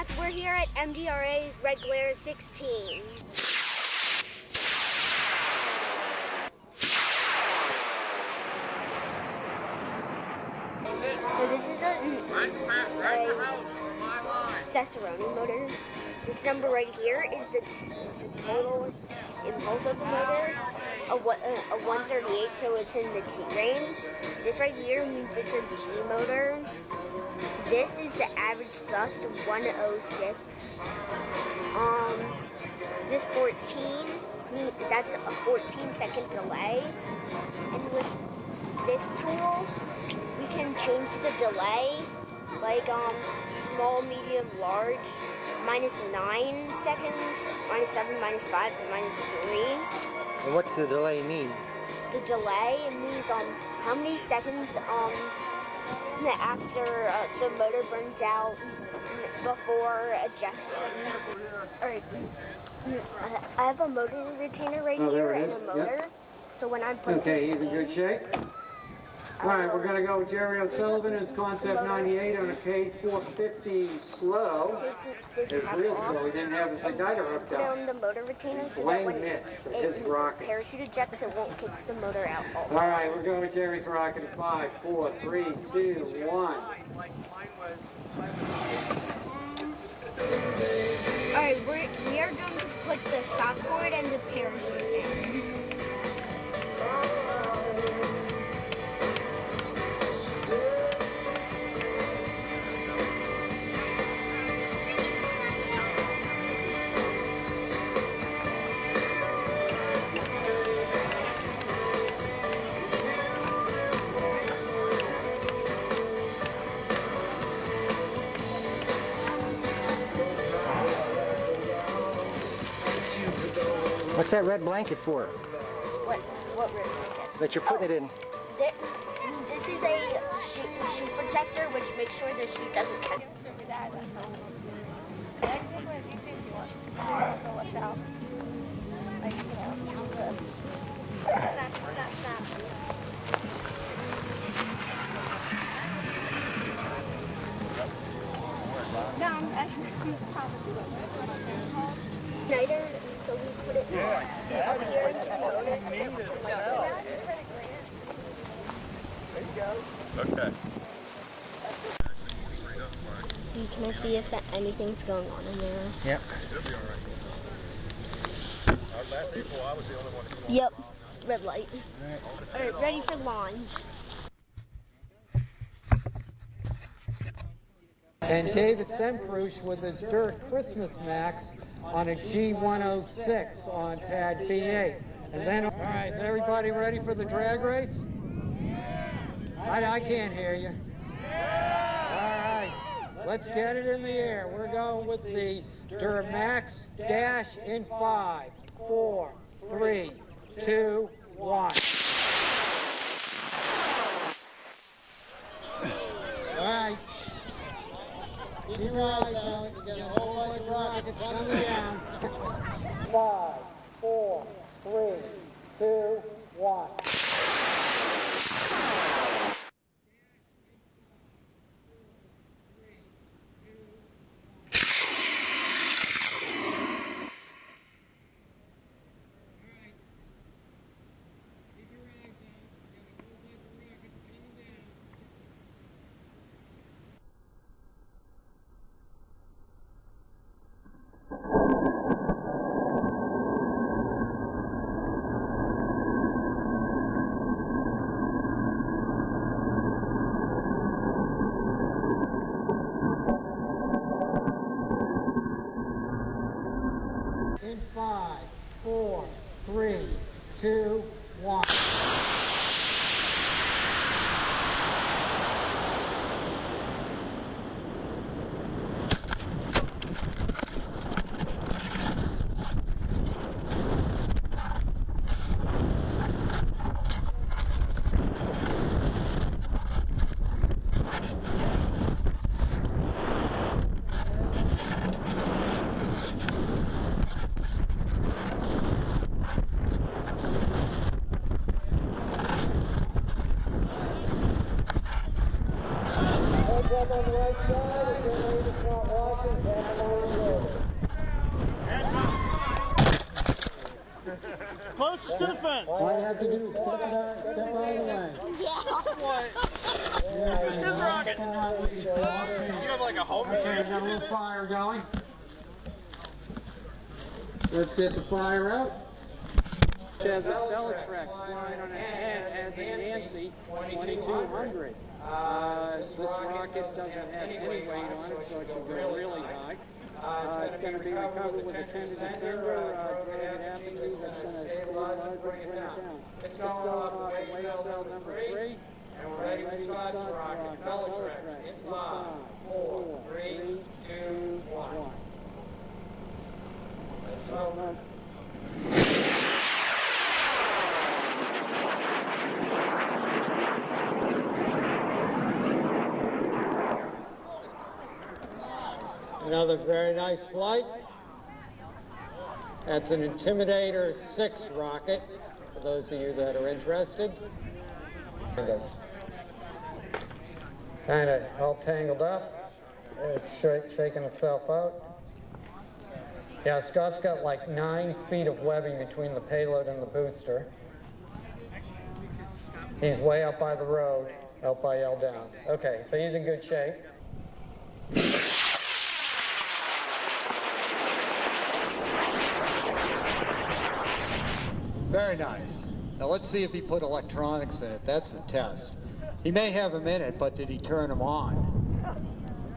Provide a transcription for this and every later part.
Yes, we're here at MDRA's Red Glare 16. So this is a Cicerone motor. This number right here is the total impulse of the motor, a 138, so it's in the T range. This right here means it's a G motor. This is the average thrust of 106. This 14, that's a 14-second delay. And with this tool, we can change the delay, like small, medium, large, -9 seconds, -7, -5, and -3. And what's the delay mean? The delay means how many seconds after the motor burns out before ejection. Alright, I have a motor retainer right here and a motor. Yep. So when I put okay, he's in good shape. Alright, we're going to go with Jerry O'Sullivan as Concept 98 on a K450 slow. It's real slow. We didn't have the igniter hooked up. Down the motor retainer so that when it parachute ejects, it won't kick the motor out also. Alright, we're going with Jerry's rocket at 5, 4, 3, 2, 1. Alright, we are going to put the shock cord and the parachute in. What's that red blanket for? What red blanket? That you're putting it in. This is a shoe protector, which makes sure the shoe doesn't catch. Igniter, so we put it up here into the motor. Okay. See, can I see if anything's going on in there? Yep. It'll be all right. Last April, I was the only one that came Yep. Red light. All right, ready for launch. And David Semkrush with his Dirt Christmas Max on a G106 on pad B8. And then, all right, is everybody ready for the drag race? I can't hear you. All right, let's get it in the air. We're going with the Duramax Dash in 5, 4, 3, 2, 1. All right. Keep your eyes out. You got a whole bunch of rockets coming down. 5, 4, 3, 2, 1. In 5, 4, 3, 2, 1. defense. All you have to do is step out of the way. What? It's his rocket. You have like a home Okay, we got a little fire going. Let's get the fire out. It has a Bellatrix flying on a Nancy 2200. This rocket doesn't have any weight on it, so it should go really high. It's going to be recovered with a 10 to December. That's going to stabilize and bring it down. It's going off to waste cell number 3. And we're ready with Scott's rocket. Bellatrix in 5, 4, 3, 2, 1. Let's go. Another very nice flight. That's an Intimidator 6 rocket, for those of you that are interested. Kind of all tangled up. It's shaking itself out. Yeah, Scott's got like 9 feet of webbing between the payload and the booster. He's way up by the road, out by L Downs. Okay, so he's in good shape. Very nice. Now let's see if he put electronics in it. That's the test. He may have them in it, but did he turn them on?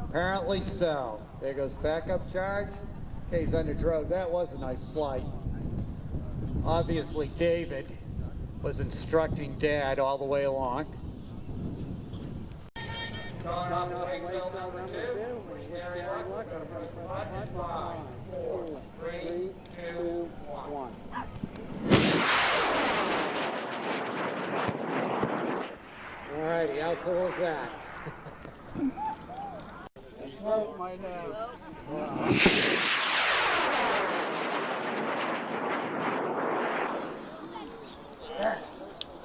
Apparently so. There goes backup charge. Okay, he's under drogue. That was a nice flight. Obviously David was instructing Dad all the way along. Going off to wake cell number 2. We're staring up. We're going to press the button. 5, 4, 3, 2, 1. Alrighty, how cool is that? Smoke my nose.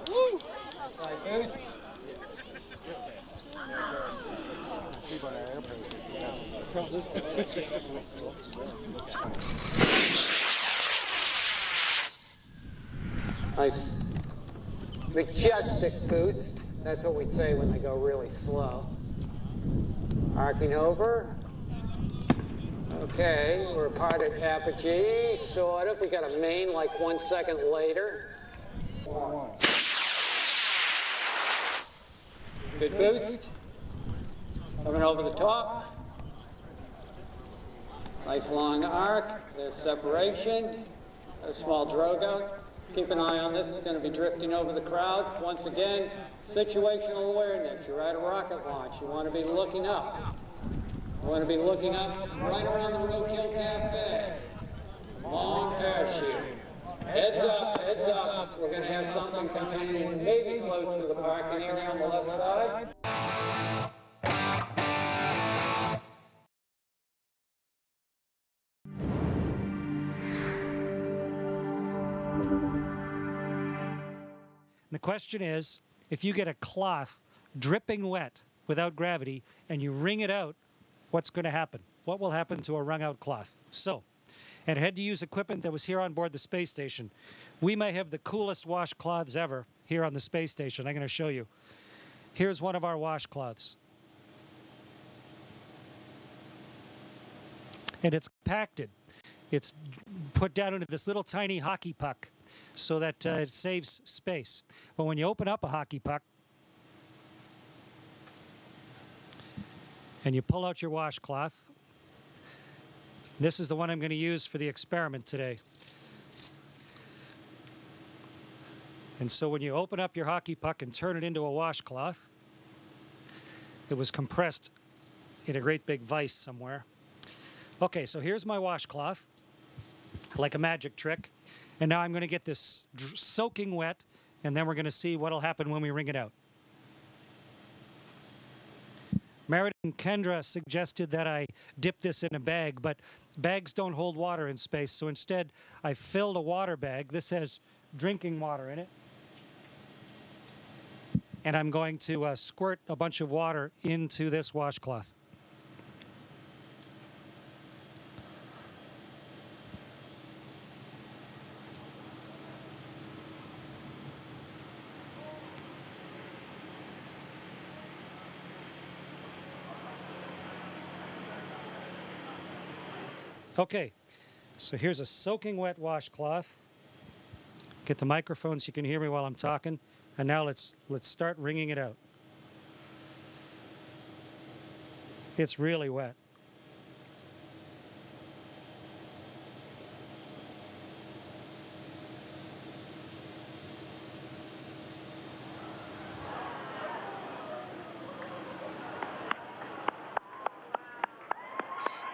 Woo! Right, Goose. Nice majestic boost. That's what we say when they go really slow. Arcing over. Okay, we're apart at apogee, sort of. We got a main like 1 second later. Good boost. Coming over the top. Nice long arc. There's separation. A small drogue out. Keep an eye on this. It's going to be drifting over the crowd. Once again, situational awareness. You're at a rocket launch. You want to be looking up. You want to be looking up right around the Roadkill Cafe. Long parachute. Heads up, heads up. We're going to have something coming in maybe close to the parking area on the left side. The question is, if you get a cloth dripping wet without gravity and you wring it out, what's going to happen? What will happen to a wrung out cloth? So, and I had to use equipment that was here on board the space station. We may have the coolest washcloths ever here on the space station. I'm going to show you. Here's one of our washcloths. And it's compacted. It's put down into this little tiny hockey puck so that it saves space. But when you open up a hockey puck and you pull out your washcloth, this is the one I'm going to use for the experiment today. And so when you open up your hockey puck and turn it into a washcloth, it was compressed in a great big vise somewhere. Okay, so here's my washcloth, like a magic trick. And now I'm going to get this soaking wet, and then we're going to see what will happen when we wring it out. Meredith and Kendra suggested that I dip this in a bag, but bags don't hold water in space, so instead I filled a water bag. This has drinking water in it. And I'm going to squirt a bunch of water into this washcloth. Okay, so here's a soaking wet washcloth. Get the microphone so you can hear me while I'm talking. And now let's start wringing it out. It's really wet.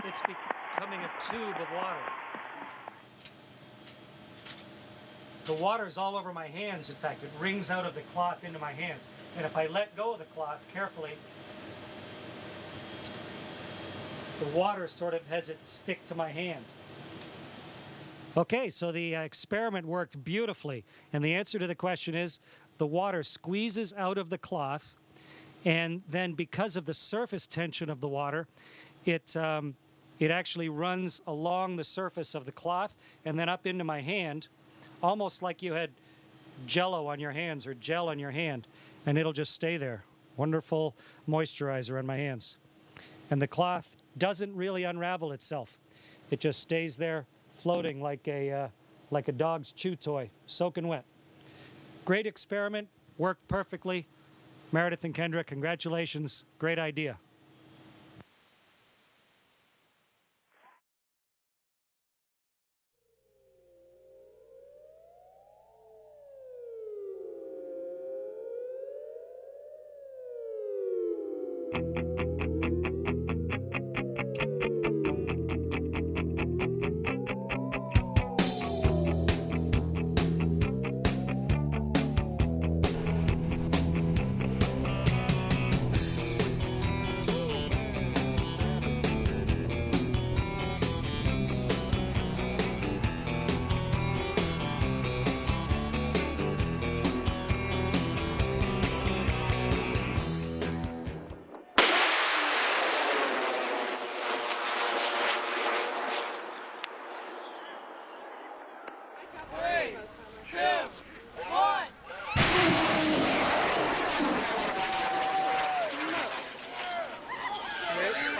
It's becoming a tube of water. The water's all over my hands. In fact, it wrings out of the cloth into my hands. And if I let go of the cloth carefully, the water sort of has it stick to my hand. Okay, so the experiment worked beautifully. And the answer to the question is the water squeezes out of the cloth, and then because of the surface tension of the water, it actually runs along the surface of the cloth and then up into my hand, almost like you had Jello on your hands or gel on your hand, and it'll just stay there. Wonderful moisturizer on my hands. And the cloth doesn't really unravel itself. It just stays there floating like a dog's chew toy, soaking wet. Great experiment, worked perfectly. Meredith and Kendra, congratulations, great idea.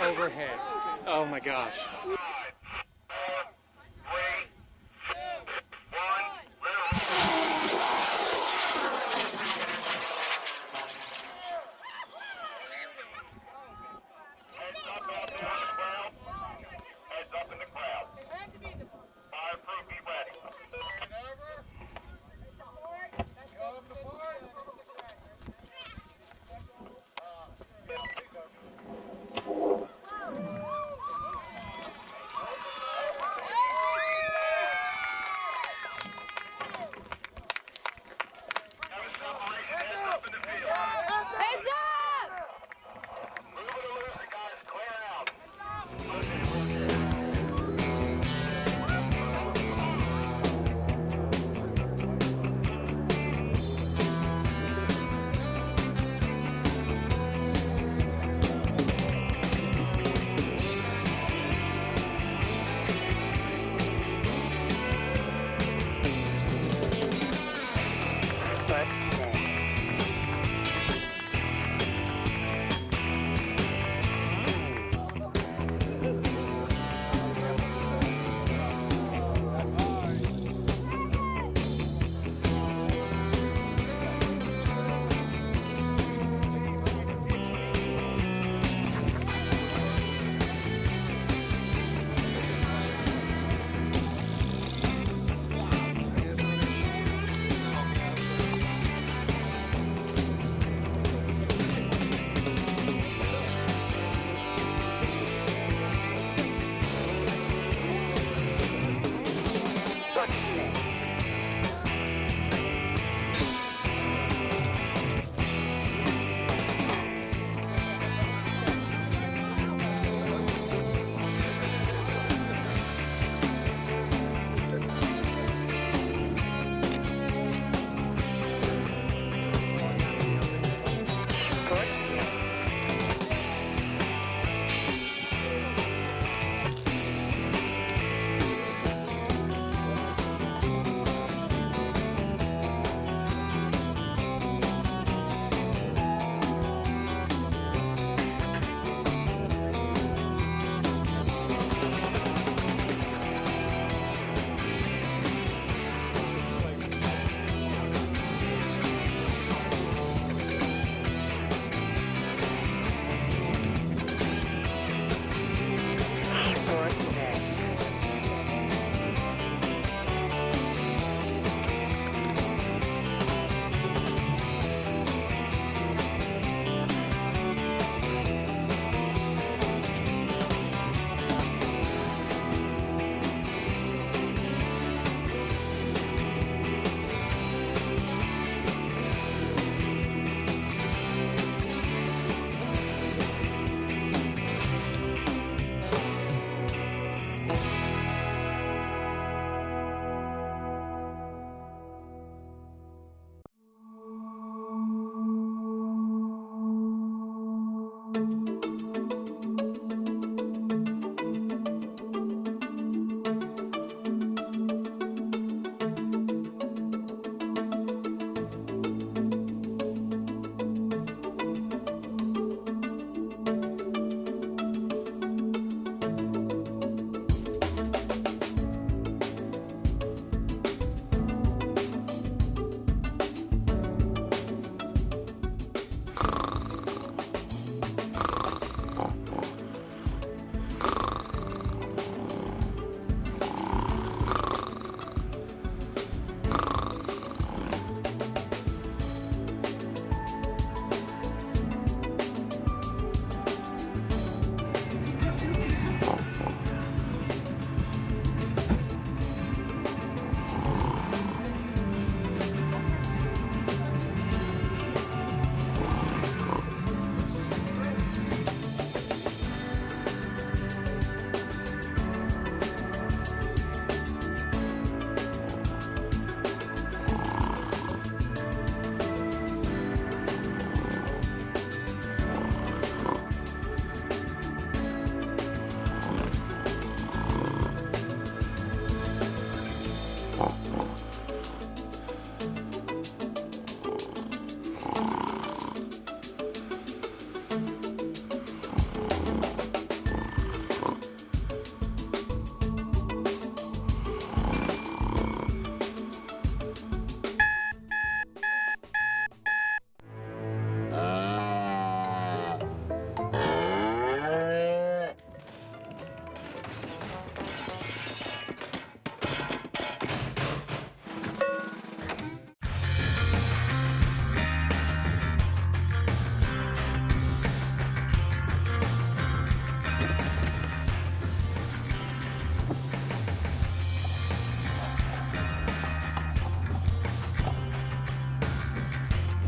Overhead. Oh my gosh.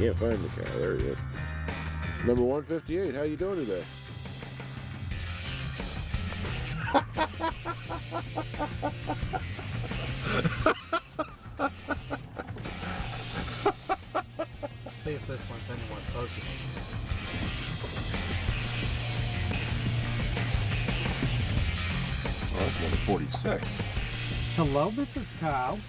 Can't find the cow. There he is. Number 158, how you doing today? See if this one's any more social. Oh, that's number 46. Hello, Mrs. Cow.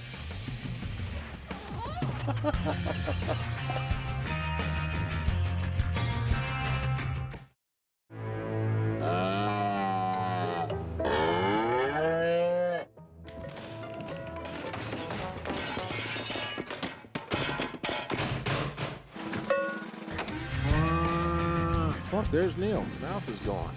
Look, there's Neil. His mouth is gone.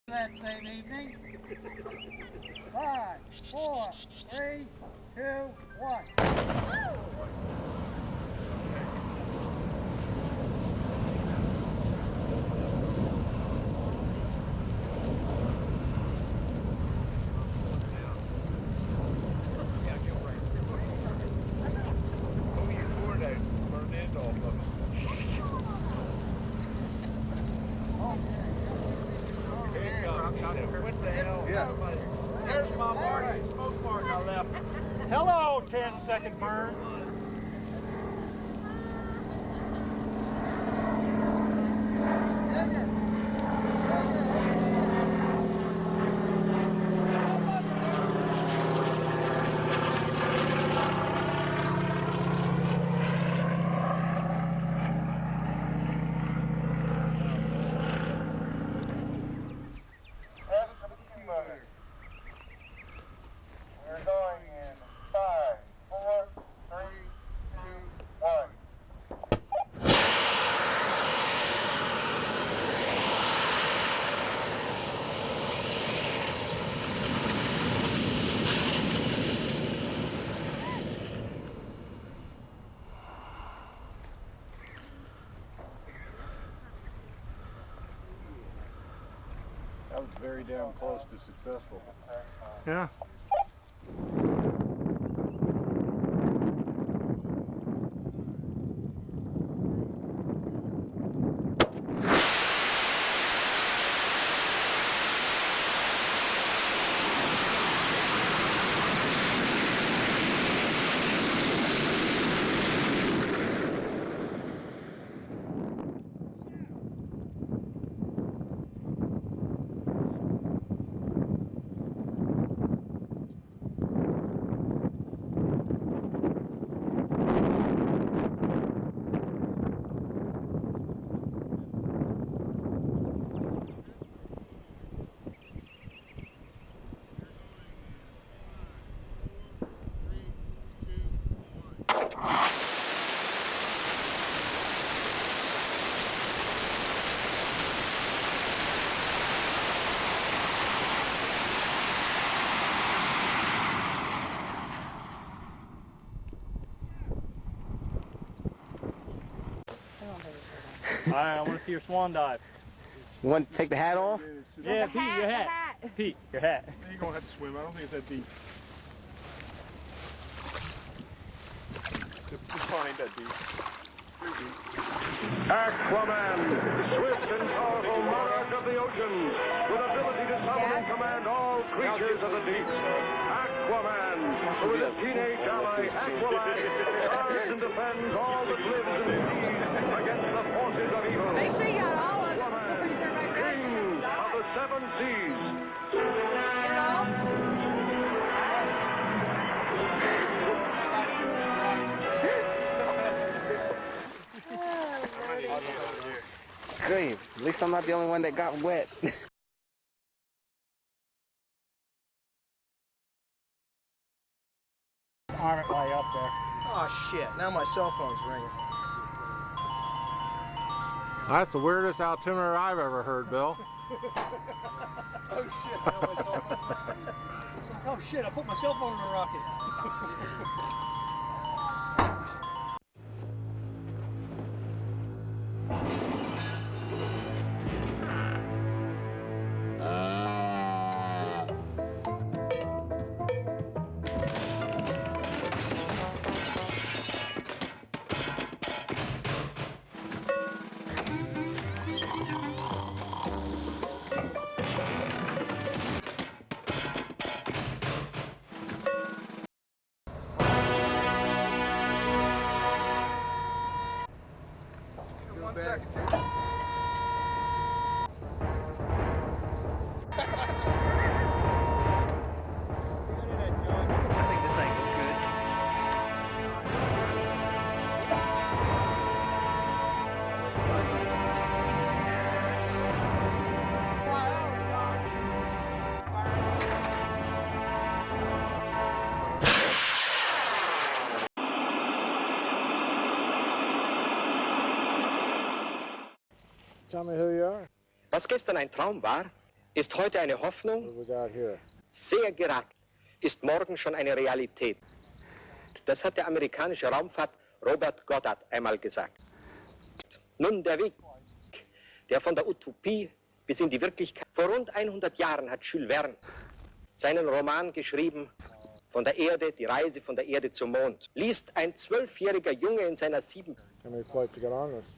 That same evening. 5, 4, 3, 2, 1. There's my mark, smoke mark I left. Hello, 10-second burn. sounds very damn close to successful. Yeah. Alright, I want to see your swan dive. You want to take the hat off? Yeah, Pete, your hat. Pete, your hat. You're going to have to swim. I don't think it's that deep. It's fine, that deep. Aquaman, swift and powerful monarch of the oceans, with ability to summon and command all creatures of the deep. Aquaman, who with his teenage ally, Aqualad, guards and defends all that lives in the seas against the forces of evil. Make sure you got all of it. Aquaman, king of the seven seas. Great. At least I'm not the only one that got wet. Arm it while you're up there. Oh shit, now my cell phone's ringing. That's the weirdest altimeter I've ever heard, Bill. Oh shit, now my cell phone. It's like, oh shit, I put my cell phone in a rocket. Tell me who you are. Was gestern ein Traum war, ist heute eine Hoffnung. What we got here? Sehr geraten, ist morgen schon eine Realität. Das hat der amerikanische Raumfahrt Robert Goddard einmal gesagt. Nun der Weg, der von der Utopie bis in die Wirklichkeit. Vor rund 100 Jahren hat Jules Verne seinen Roman geschrieben, von der Erde, die Reise von der Erde zum Mond. Liest ein 12-jähriger Junge in seiner 7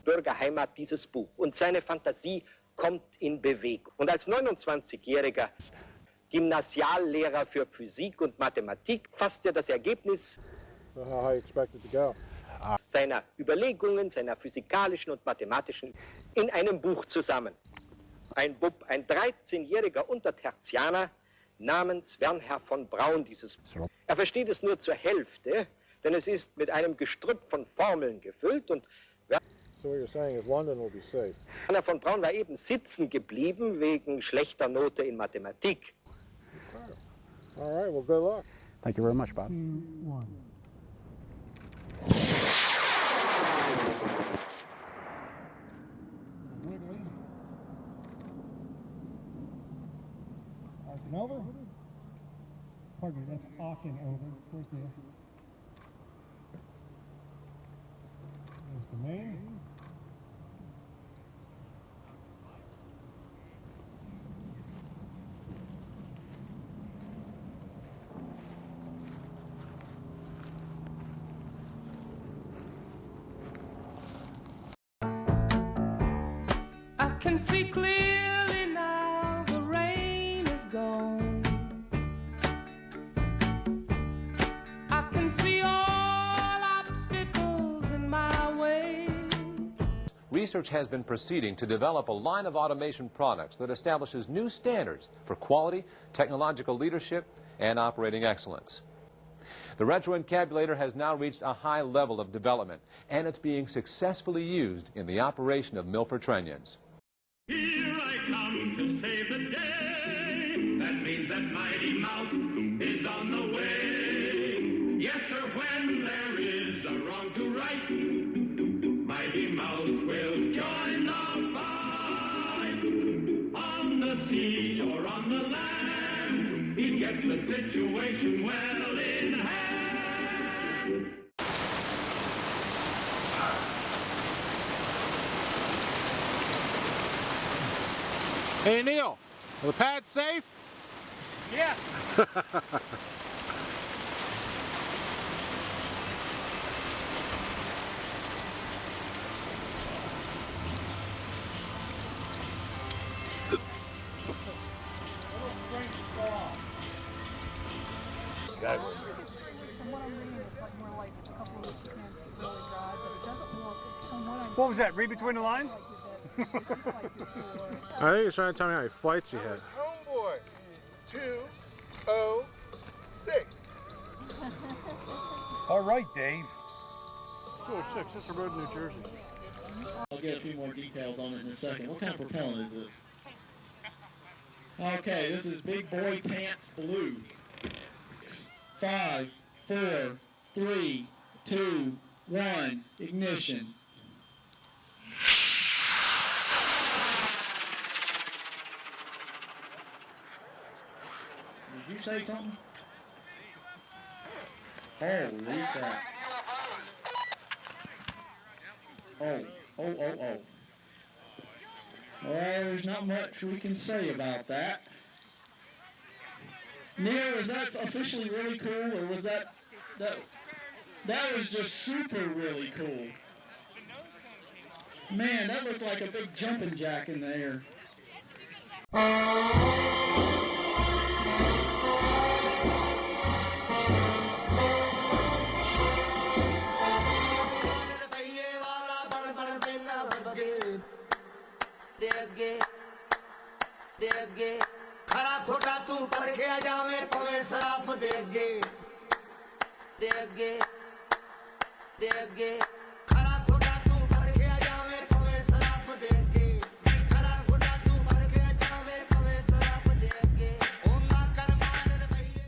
Bürgerheimat dieses Buch und seine Fantasie kommt in Bewegung. Und als 29-jähriger Gymnasiallehrer für Physik und Mathematik fasst er das Ergebnis seiner Überlegungen, seiner physikalischen und mathematischen in einem Buch zusammen. Ein Bub, ein 13-jähriger Untertertianer namens Wernher von Braun, dieses Buch. Er versteht es nur zur Hälfte, denn es ist mit einem Gestrüpp von Formeln gefüllt und Wernher von Braun war eben sitzen geblieben wegen schlechter Note in Mathematik. All right, well, good luck. Thank you very much, Bob. 2, 1. Wiggly. Arcing over. Pardon me, that's arcing over. Where's the... There's the main. can see clearly now, the rain is gone. I can see all obstacles in my way. Research has been proceeding to develop a line of automation products that establishes new standards for quality, technological leadership, and operating excellence. The retroencabulator has now reached a high level of development, and it's being successfully used in the operation of Milford trunnions. Here I come to save the day. That means that Mighty Mouse is on the way. Yes, sir, when there is a wrong to right, Mighty Mouse will join the fight. On the sea or on the land, he gets the situation well in hand. Hey, Neil, are the pads safe? Yeah. What was that? Read between the lines? I think he's trying to tell me how many flights you had. Homeboy, 206. All right, Dave. 206, that's a road in New Jersey. I'll get a few more details on it in a second. What kind of propellant is this? Okay, this is Big Boy Pants Blue. 5, 4, 3, 2, 1, ignition. Did you say something? Holy crap. Oh. Well, there's not much we can say about that. Neil, was that officially really cool, or was that was just super really cool? Man, that looked like a big jumping jack in the air. खड़ा थोड़ा तू पर के जावे पवे सराफ दे अगे खड़ा थोड़ा तू पर के जावे पवे सराफ दे अगे खड़ा थोड़ा तू पर के जावे पवे सराफ दे अगे ओ ना कर मान रवैये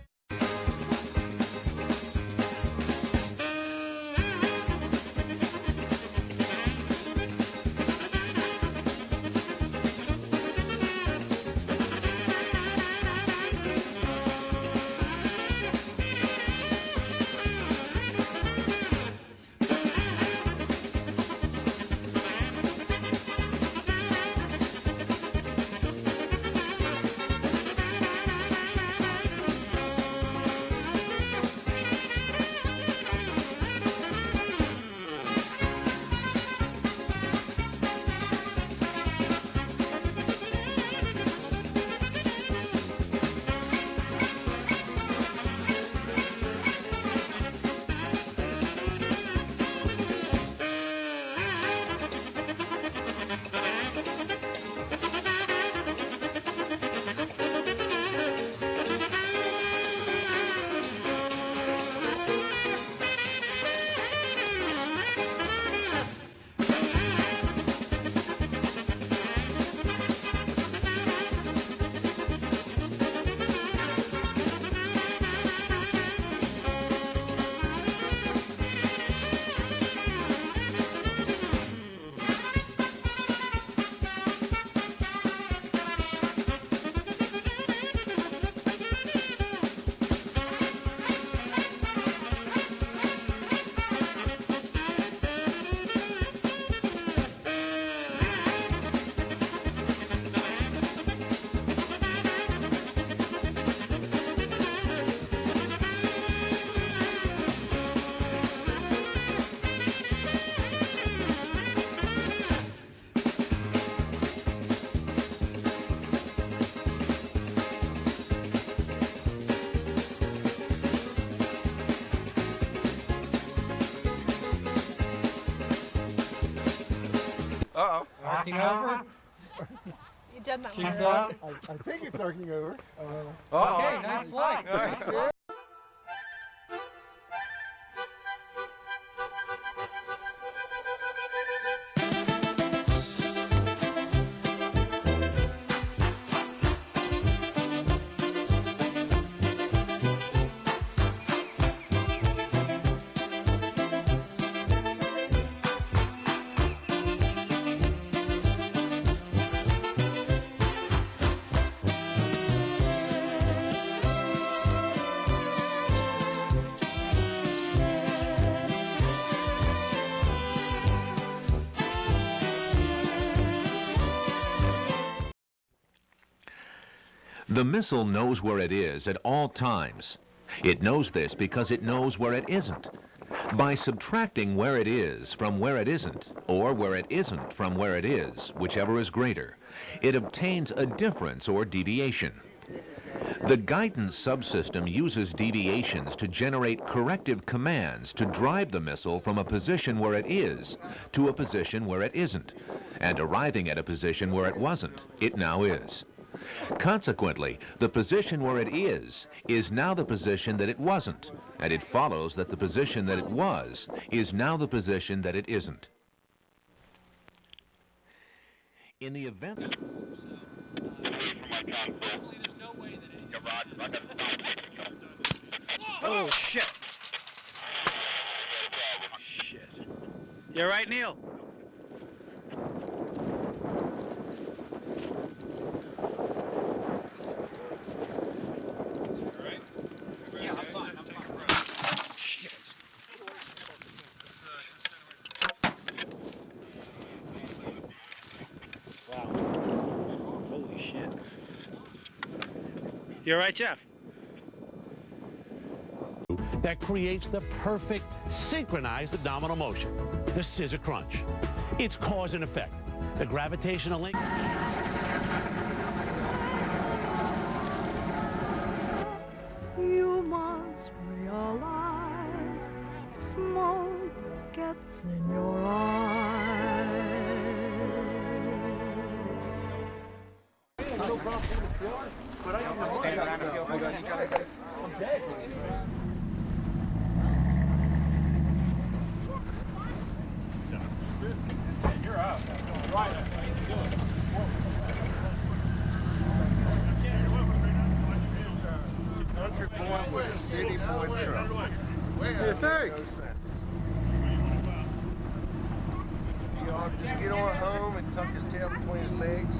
arcing over. You done that Cheeks one. up. I think it's arcing over. Okay, nice flight. Nice. The missile knows where it is at all times. It knows this because it knows where it isn't. By subtracting where it is from where it isn't, or where it isn't from where it is, whichever is greater, it obtains a difference or deviation. The guidance subsystem uses deviations to generate corrective commands to drive the missile from a position where it is to a position where it isn't, and arriving at a position where it wasn't, it now is. Consequently, the position where it is now the position that it wasn't, and it follows that the position that it was is now the position that it isn't. In the event... Oh, shit. Shit. You all right, Neil? You all right, Jeff? That creates the perfect synchronized abdominal motion, the scissor crunch. It's cause and effect. The gravitational link. You must realize smoke gets in your eyes. No problem on the floor, but I don't stand around and feel good on each other. I'm dead. You're out. Right. Country boy with a city boy truck. You think? He ought to just get on home and tuck his tail between his legs.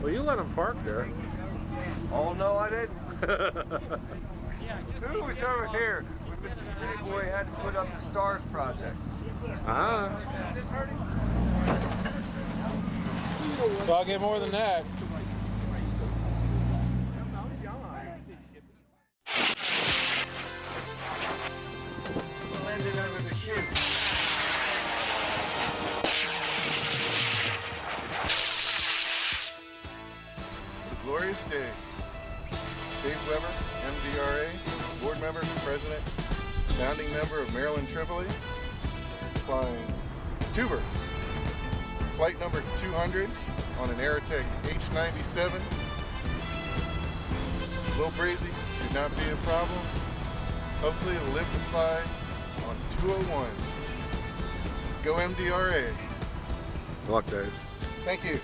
Well, you let him park there. Oh, no, I didn't. Who was over here when Mr. City Boy had to put up the STARS project? Well, I'll get more than that. Landed under the chute. A glorious day. Dave Weber, MDRA, board member, president, founding member of Maryland Tripoli, flying Tuber, flight number 200 on an Aerotech H97. A little breezy, should not be a problem. Hopefully it'll live to fly on 201. Go MDRA. Good luck, Dave. Thank you.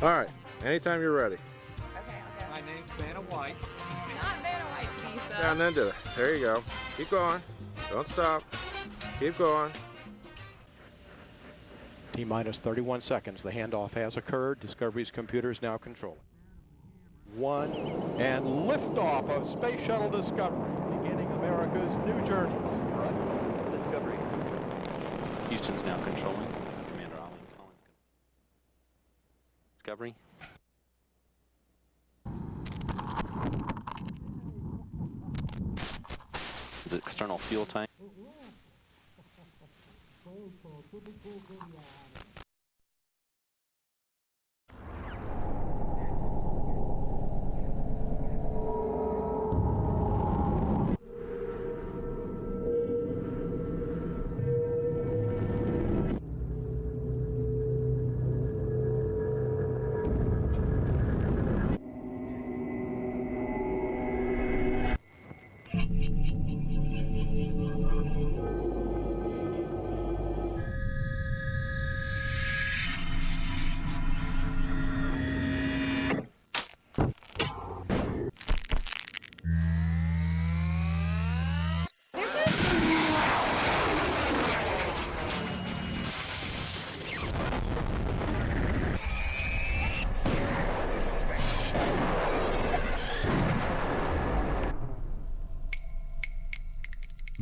All right, anytime you're ready. Okay. My name's Vanna White. Not Vanna White, Lisa. Yeah, and then do it. There you go. Keep going. Don't stop. Keep going. T-minus 31 seconds. The handoff has occurred. Discovery's computer is now controlling. 1, and liftoff of Space Shuttle Discovery, beginning America's new journey. Discovery. Houston's now controlling. Commander Ollie Collins. Discovery. The external fuel tank.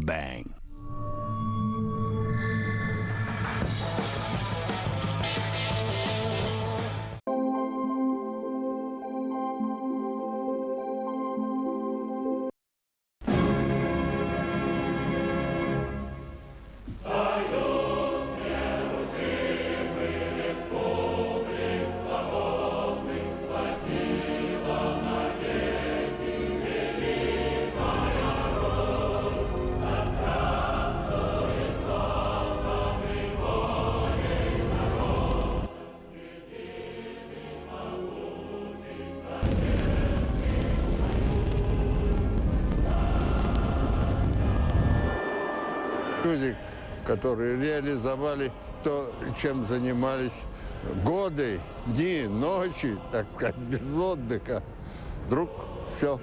Bang. Люди, которые реализовали то, чем занимались годы, дни, ночи, так сказать, без отдыха, вдруг все.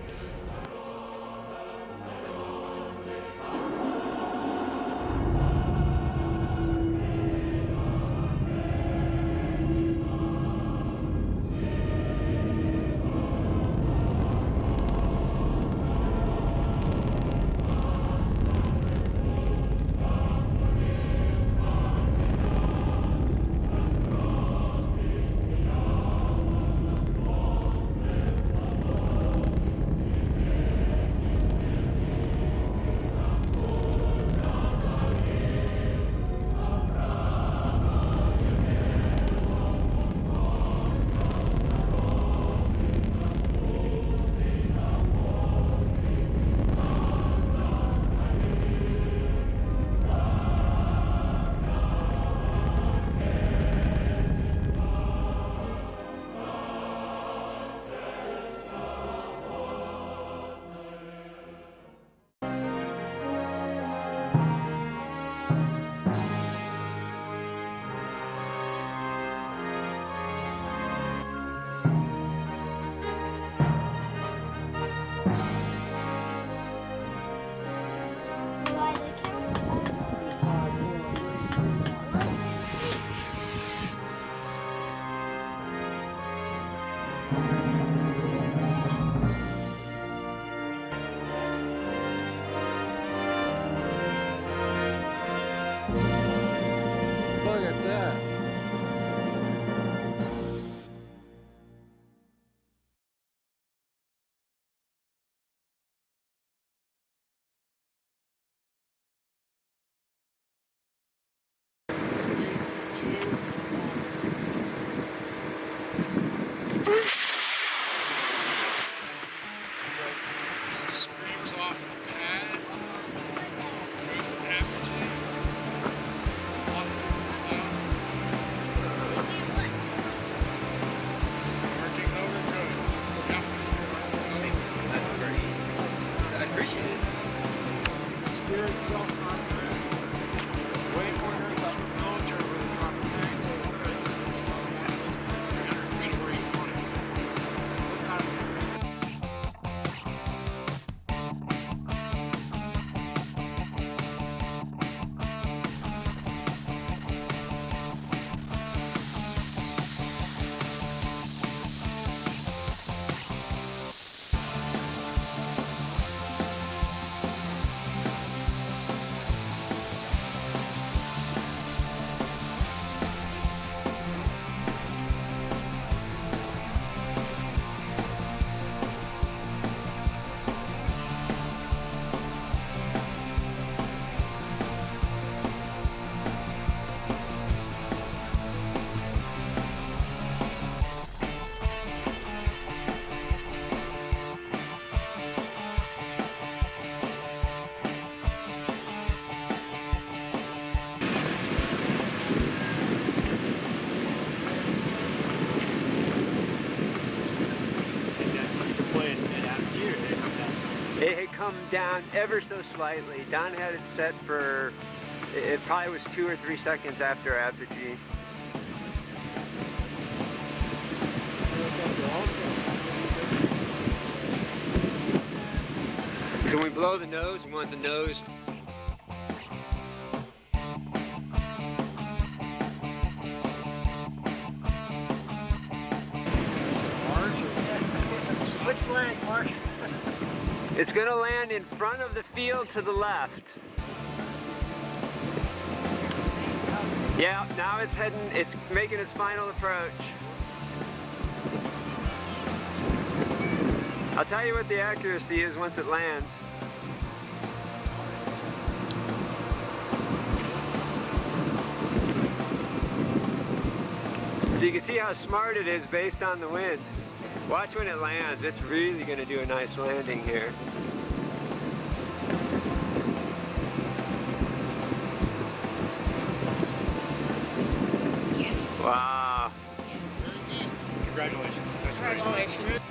come down ever so slightly. Don had it set for, it probably was 2 or 3 seconds after G. So when we blow the nose, we want the nose Which flag, Mark? It's gonna land in front of the field to the left. Yeah, now it's heading, it's making its final approach. I'll tell you what the accuracy is once it lands. So you can see how smart it is based on the winds. Watch when it lands. It's really going to do a nice landing here. Yes. Wow. Congratulations. Congratulations.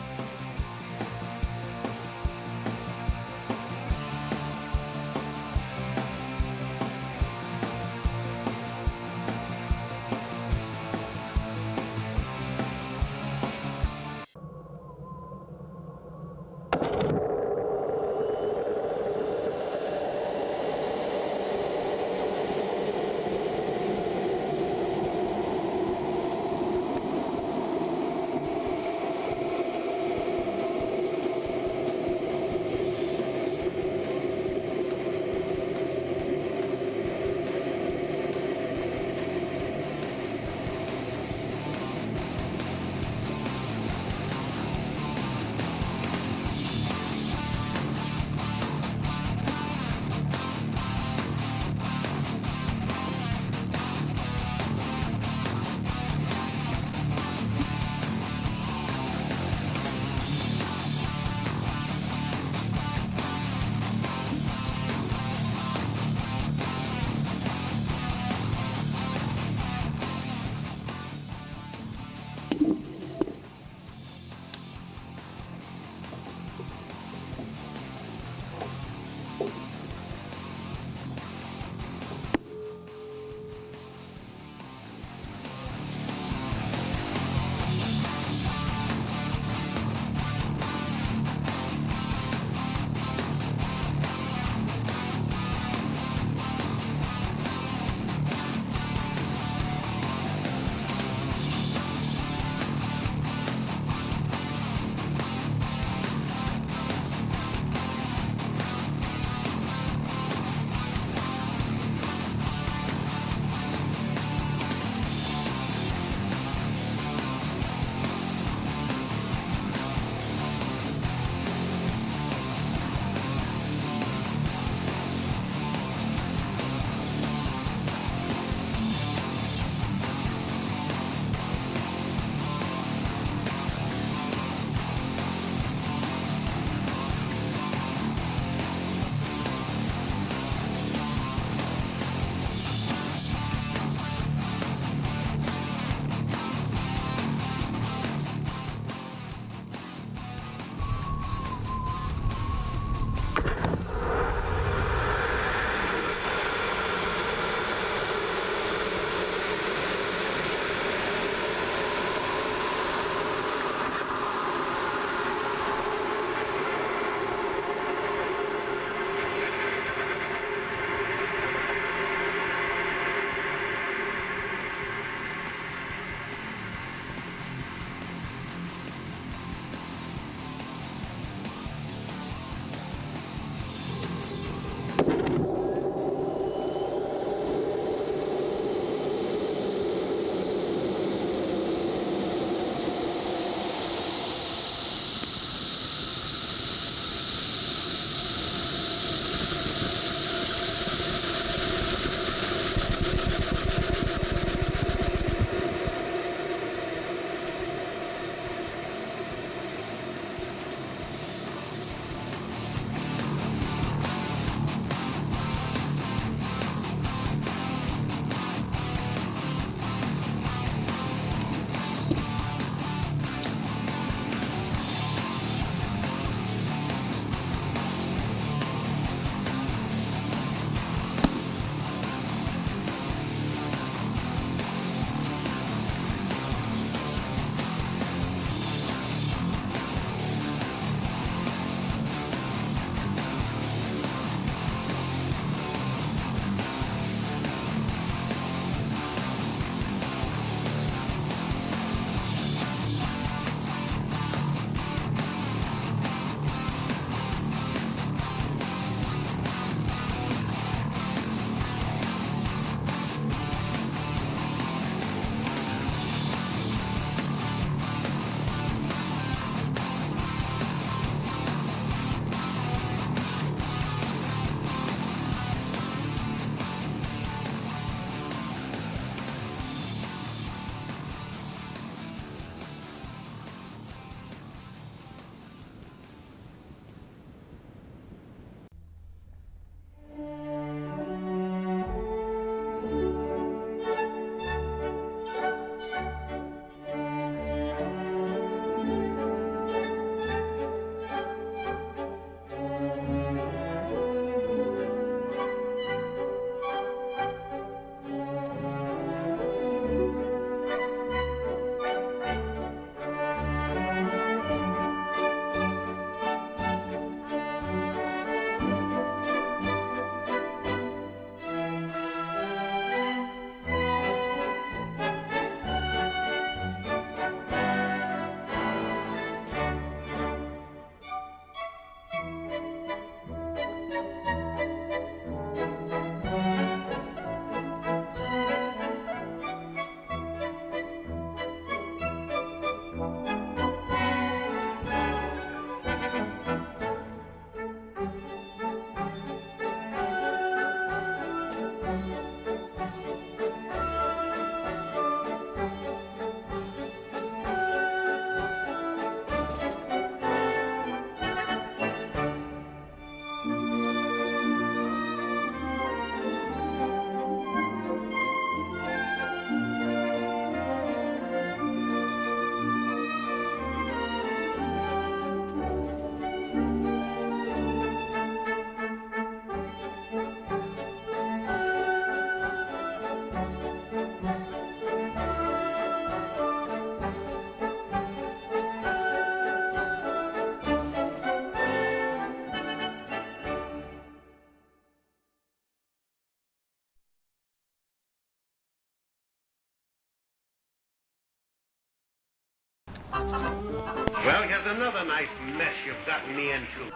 Well, here's another nice mess you've gotten me into.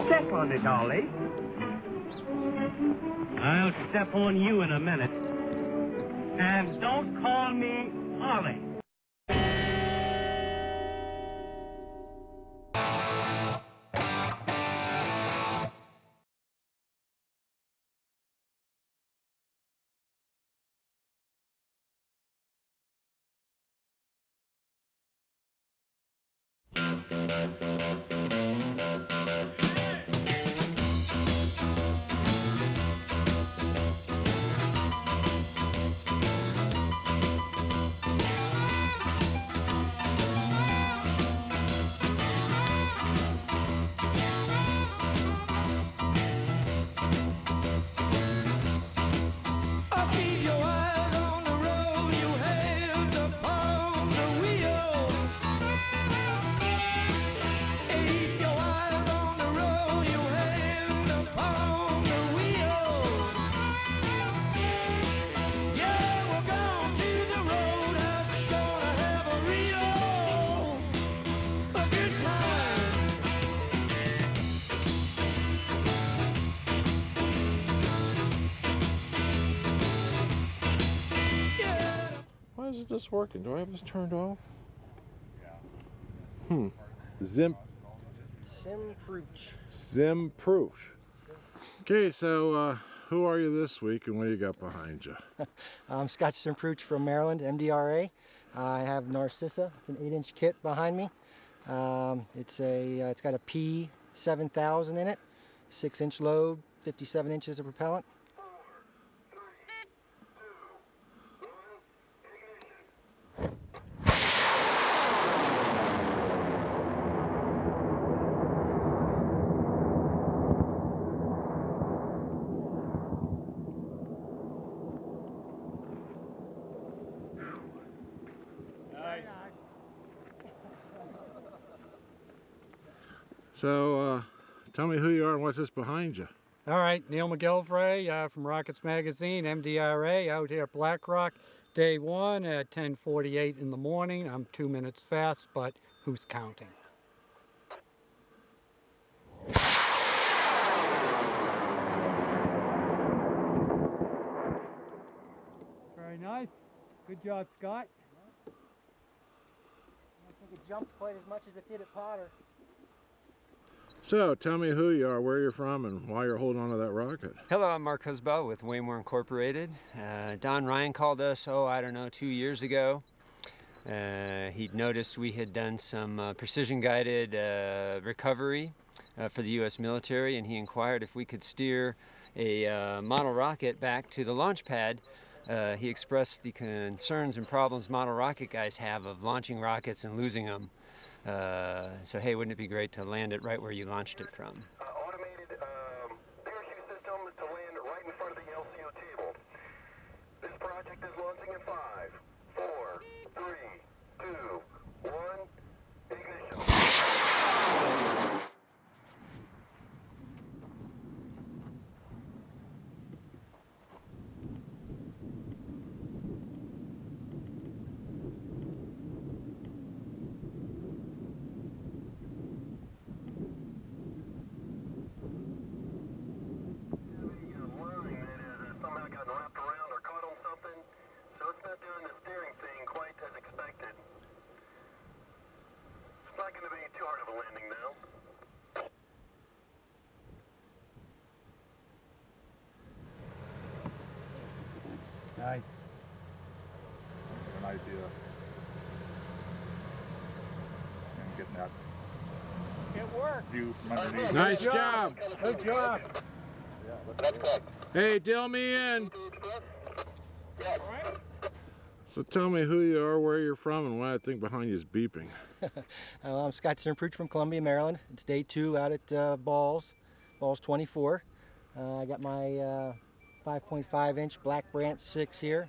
Step on it, Ollie. I'll step on you in a minute. And don't call me Ollie. Keep your eyes on the road, your hands upon the wheel. Keep your eyes on the road, your hands upon the wheel. Yeah, we're going to the roadhouse, gonna have a real good time. Why isn't this working? Do I have this turned off? Zimprooch. Okay, so who are you this week and what you got behind you? I'm Scott Simprooch from Maryland, MDRA. I have Narcissa. It's an 8-inch kit behind me. It's got a P7000 in it, 6-inch load, 57 inches of propellant. So, tell me who you are and what's this behind you? All right, Neil McGillivray from Rockets Magazine, MDRA, out here at Black Rock, day one at 10:48 in the morning. I'm 2 minutes fast, but who's counting? Very nice. Good job, Scott. I don't think it jumped quite as much as it did at Potter. So, tell me who you are, where you're from, and why you're holding on to that rocket. Hello, I'm Mark Husbaugh with Waymore Incorporated. Don Ryan called us, I don't know, 2 years ago. He'd noticed we had done some precision-guided recovery for the U.S. military, and he inquired if we could steer a model rocket back to the launch pad. He expressed the concerns and problems model rocket guys have of launching rockets and losing them. So hey, wouldn't it be great to land it right where you launched it from? Automated parachute system to land right in front of the LCO table. This project is launching in 5, 4, 3, 2, 1, ignition. Nice. An idea. And getting that It worked. view from underneath. Nice job. Good job. Hey, deal me in. So tell me who you are, where you're from, and why I think behind you is beeping. I'm Scott Simprooch from Columbia, Maryland. It's day 2 out at Balls 24. I got my 5.5-inch Black Brant 6 here.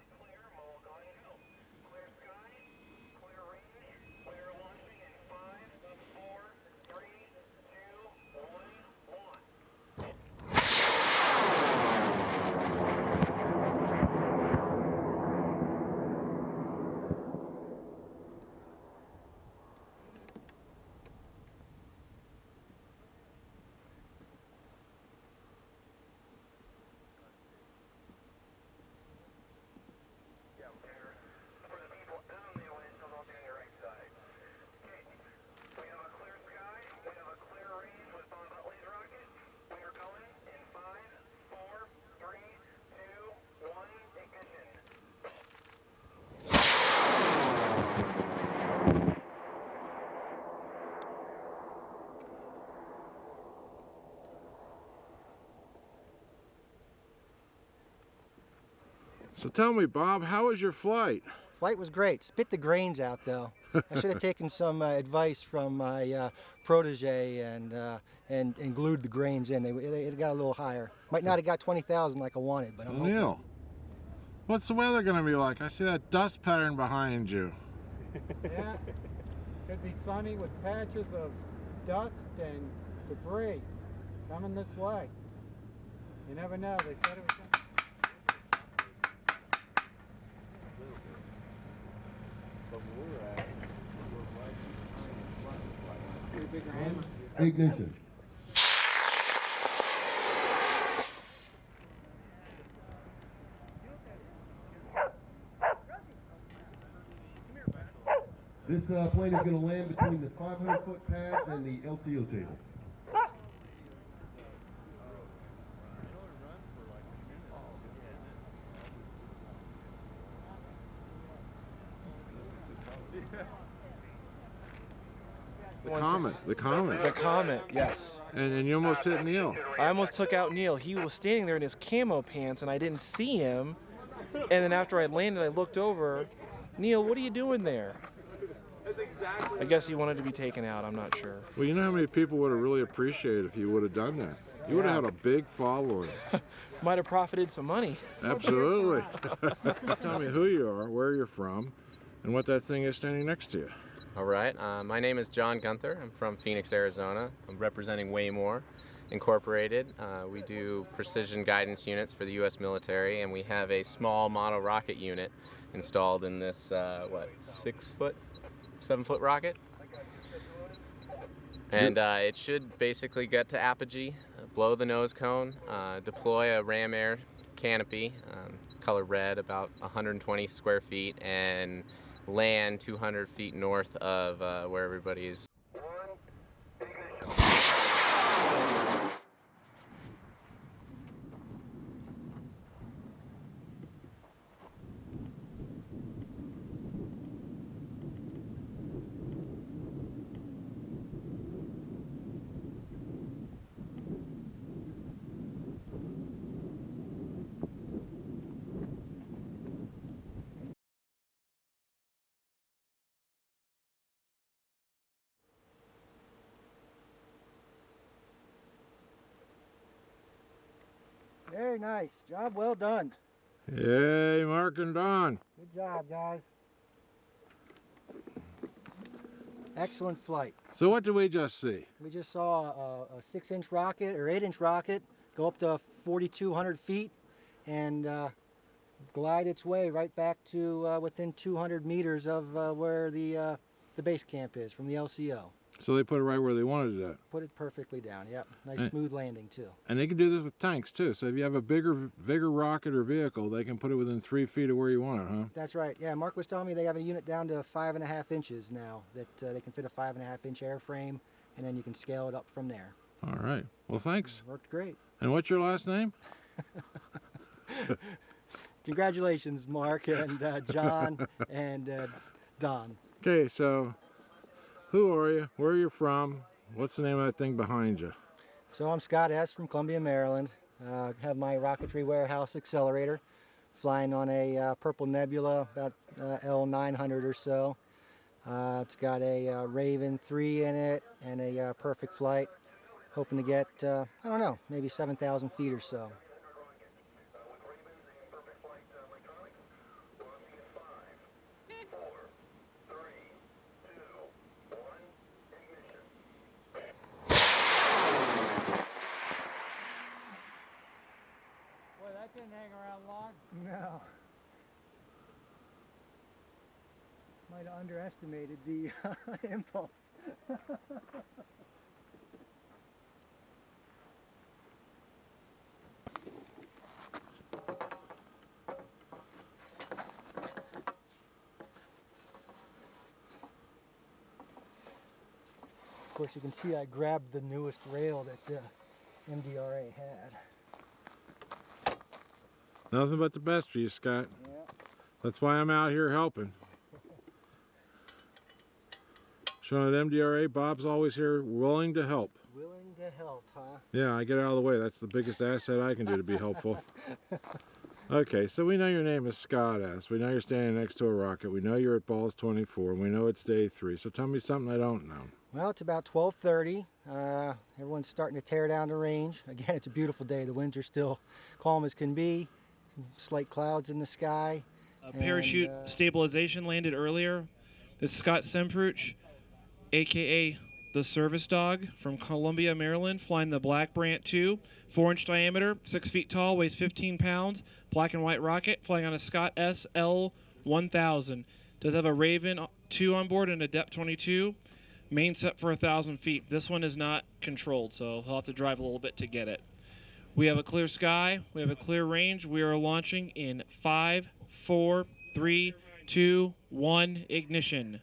So tell me, Bob, how was your flight? Flight was great. Spit the grains out, though. I should have taken some advice from my protege and glued the grains in. It got a little higher. Might not have got 20,000 like I wanted, but I'm hoping. Neil, what's the weather going to be like? I see that dust pattern behind you. Yeah, could be sunny with patches of dust and debris coming this way. You never know. They said it was going to... Ignition. This plane is going to land between the 500-foot pads and the LCO table. The Comet. The Comet, yes. And you almost hit Neil. I almost took out Neil. He was standing there in his camo pants, and I didn't see him. And then after I landed, I looked over. Neil, what are you doing there? I guess he wanted to be taken out. I'm not sure. Well, you know how many people would have really appreciated if you would have done that? You would have had a big following. Might have profited some money. Absolutely. Tell me who you are, where you're from, and what that thing is standing next to you. All right, my name is John Gunther. I'm from Phoenix, Arizona. I'm representing Waymore Incorporated. We do precision guidance units for the U.S. military, and we have a small model rocket unit installed in this, 7-foot rocket. And it should basically get to apogee, blow the nose cone, deploy a ram air canopy, color red, about 120 square feet, and land 200 feet north of where everybody is. Very nice. Job well done. Yay, Mark and Don. Good job, guys. Excellent flight. So what did we just see? We just saw a 6-inch rocket or 8-inch rocket go up to 4,200 feet and glide its way right back to within 200 meters of where the base camp is from the LCO. So they put it right where they wanted it at. Put it perfectly down, yep. Nice smooth landing too. And they can do this with tanks too. So if you have a bigger rocket or vehicle, they can put it within 3 feet of where you want it, huh? That's right. Yeah, Mark was telling me they have a unit down to 5.5 inches now that they can fit a 5.5-inch airframe, and then you can scale it up from there. All right. Well, thanks. Worked great. And what's your last name? Congratulations, Mark and John and Don. Okay, so who are you? Where are you from? What's the name of that thing behind you? So I'm Scott S. from Columbia, Maryland. Have my rocketry warehouse accelerator, flying on a Purple Nebula, about L900 or so. It's got a Raven 3 in it and a perfect flight. Hoping to get, I don't know, maybe 7,000 feet or so. Didn't hang around long. No. Might have underestimated the impulse. Of course, you can see I grabbed the newest rail that MDRA had. Nothing but the best for you, Scott. Yeah. That's why I'm out here helping. Showing at MDRA, Bob's always here willing to help. Willing to help, huh? Yeah, I get out of the way. That's the biggest asset I can do to be helpful. Okay, so we know your name is Scott S. We know you're standing next to a rocket. We know you're at Balls 24, and we know it's day 3. So tell me something I don't know. Well, it's about 12:30. Everyone's starting to tear down the range. Again, it's a beautiful day. The winds are still calm as can be. Slight clouds in the sky. Parachute stabilization landed earlier. This is Scott Sempruch, aka the Service Dog from Columbia, Maryland, flying the Black Brant 2, 4-inch diameter, 6 feet tall, weighs 15 pounds, black and white rocket, flying on a Scott SL-1000. Does have a Raven 2 on board and a Depth 22. Main set for 1,000 feet. This one is not controlled, so he'll have to drive a little bit to get it. We have a clear sky. We have a clear range. We are launching in 5, 4, 3, 2, 1, ignition.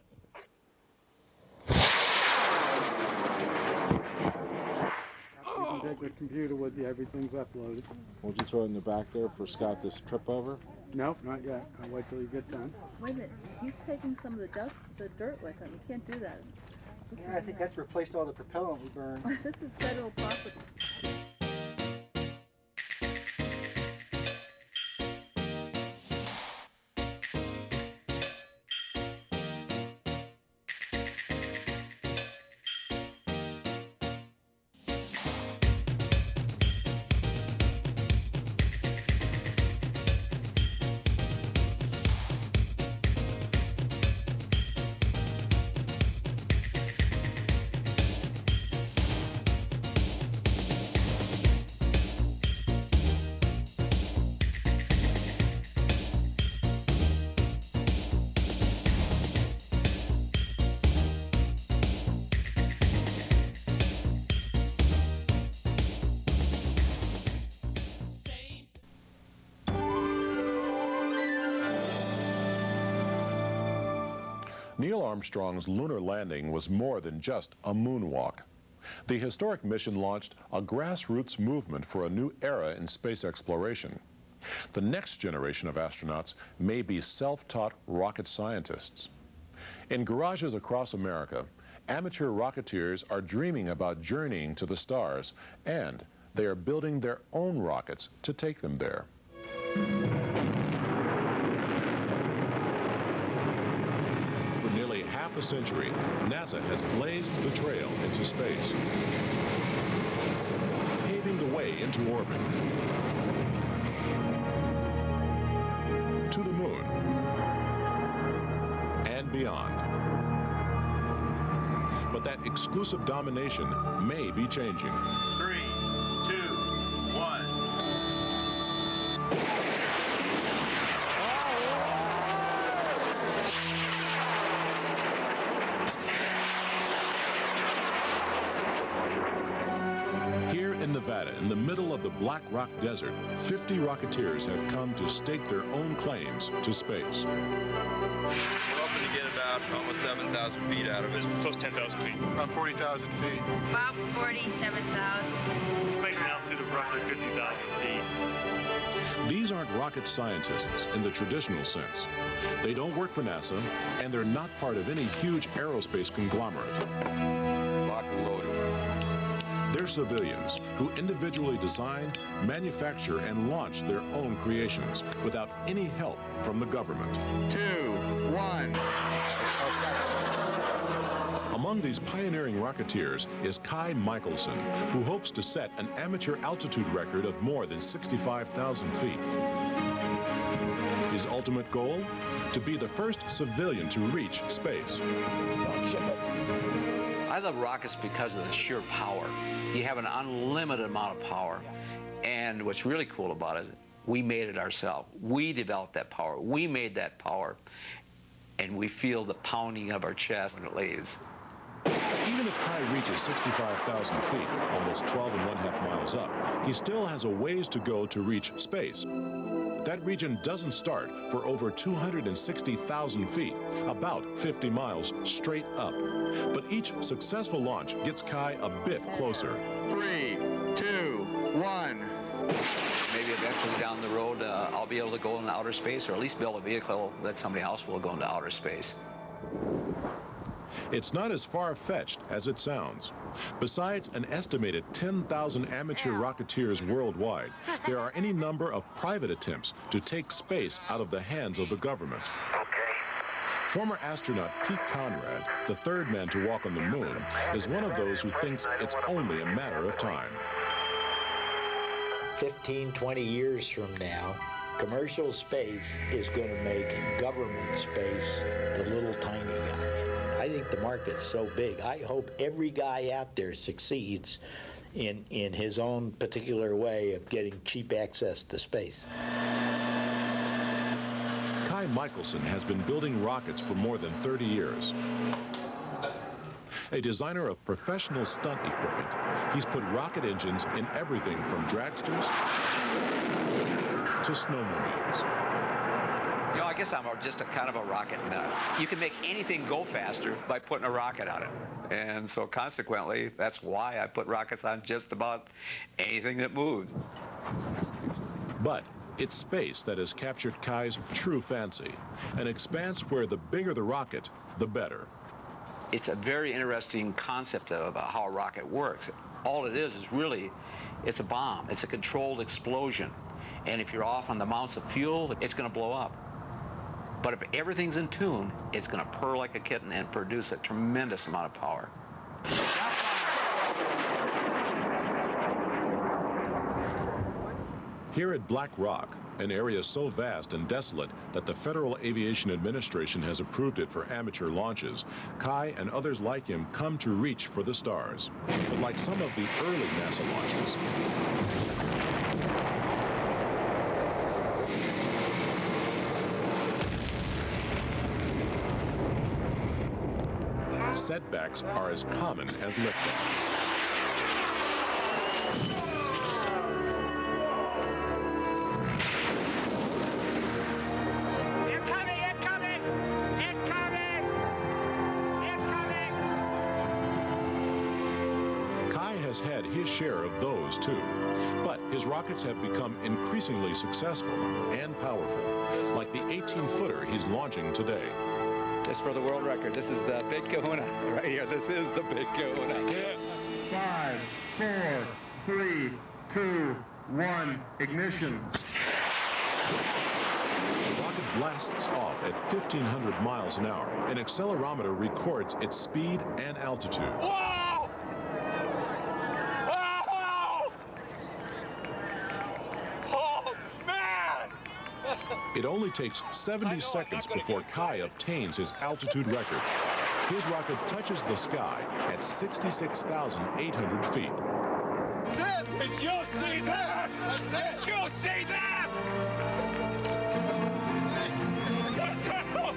You can take the computer with you. Everything's uploaded. We'll just throw it in the back there for Scott to trip over. Nope, not yet. I'll wait till you get done. Wait a minute. He's taking some of the dust, the dirt with him. You can't do that. Yeah, I think that's replaced all the propellant we burned. This is federal property. Neil Armstrong's lunar landing was more than just a moonwalk. The historic mission launched a grassroots movement for a new era in space exploration. The next generation of astronauts may be self-taught rocket scientists. In garages across America, amateur rocketeers are dreaming about journeying to the stars, and they are building their own rockets to take them there. For nearly half a century, NASA has blazed the trail into space, paving the way into orbit, to the moon, and beyond. But that exclusive domination may be changing. 3, 2, 1. Here in Nevada, in the middle of the Black Rock Desert, 50 rocketeers have come to stake their own claims to space. We're hoping to get about almost 7,000 feet out of it. Close to 10,000 feet. About 40,000 feet. About 47,000. Expecting an altitude of roughly 50,000 feet. These aren't rocket scientists in the traditional sense. They don't work for NASA, and they're not part of any huge aerospace conglomerate. Locked and loaded. They're civilians who individually design, manufacture, and launch their own creations without any help from the government. 2, 1. Among these pioneering rocketeers is Kai Michelson, who hopes to set an amateur altitude record of more than 65,000 feet. His ultimate goal? To be the first civilian to reach space. I love rockets because of the sheer power. You have an unlimited amount of power. And what's really cool about it, we made it ourselves. We developed that power. We made that power. And we feel the pounding of our chest when it lays. Even if Kai reaches 65,000 feet, almost 12.5 miles up, he still has a ways to go to reach space. That region doesn't start for over 260,000 feet, about 50 miles straight up. But each successful launch gets Kai a bit closer. 3, 2, 1. Maybe eventually down the road, I'll be able to go into outer space, or at least build a vehicle that somebody else will go into outer space. It's not as far-fetched as it sounds. Besides an estimated 10,000 amateur rocketeers worldwide, there are any number of private attempts to take space out of the hands of the government. Former astronaut Pete Conrad, the third man to walk on the moon, is one of those who thinks it's only a matter of time. 15, 20 years from now, commercial space is going to make government space the little tiny guy. I think the market's so big. I hope every guy out there succeeds in his own particular way of getting cheap access to space. Kai Michelson has been building rockets for more than 30 years. A designer of professional stunt equipment, he's put rocket engines in everything from dragsters to snowmobiles. You know, I guess I'm just a kind of a rocket nut. You can make anything go faster by putting a rocket on it. And so consequently, that's why I put rockets on just about anything that moves. But it's space that has captured Kai's true fancy, an expanse where the bigger the rocket, the better. It's a very interesting concept of how a rocket works. All it is really, it's a bomb. It's a controlled explosion. And if you're off on the amounts of fuel, it's going to blow up. But if everything's in tune, it's going to purr like a kitten and produce a tremendous amount of power. Here at Black Rock, an area so vast and desolate that the Federal Aviation Administration has approved it for amateur launches, Kai and others like him come to reach for the stars. But like some of the early NASA launches, setbacks are as common as liftoffs. Had his share of those too, but his rockets have become increasingly successful and powerful, like the 18-footer he's launching today. Just for the world record, this is the Big Kahuna right here. This is the Big Kahuna. 5, 4, 3, 2, 1, ignition. The rocket blasts off at 1,500 miles an hour. An accelerometer records its speed and altitude. Whoa! It only takes 70 seconds before Kai obtains his altitude record. His rocket touches the sky at 66,800 feet. Did you see that? Did you see that?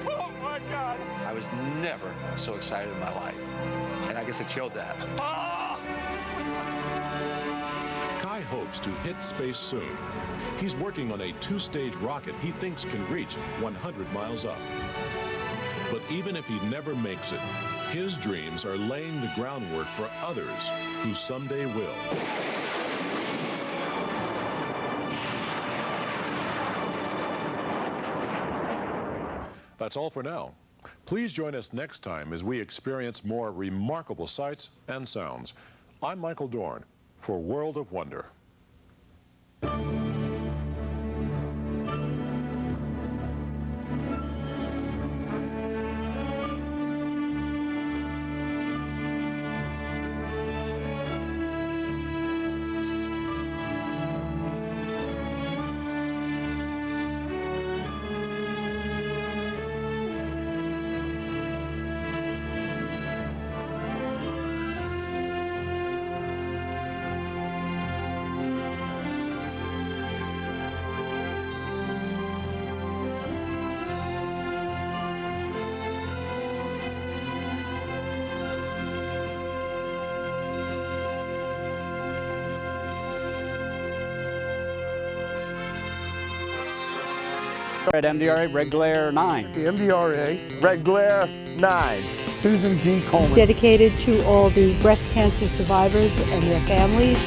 Oh my God! I was never so excited in my life, and I guess it showed that. Kai hopes to hit space soon. He's working on a 2-stage rocket he thinks can reach 100 miles up. But even if he never makes it, his dreams are laying the groundwork for others who someday will. That's all for now. Please join us next time as we experience more remarkable sights and sounds. I'm Michael Dorn for World of Wonder. At MDRA, red glare 9. The MDRA, red glare 9. Susan G. Coleman. Dedicated to all the breast cancer survivors and their families.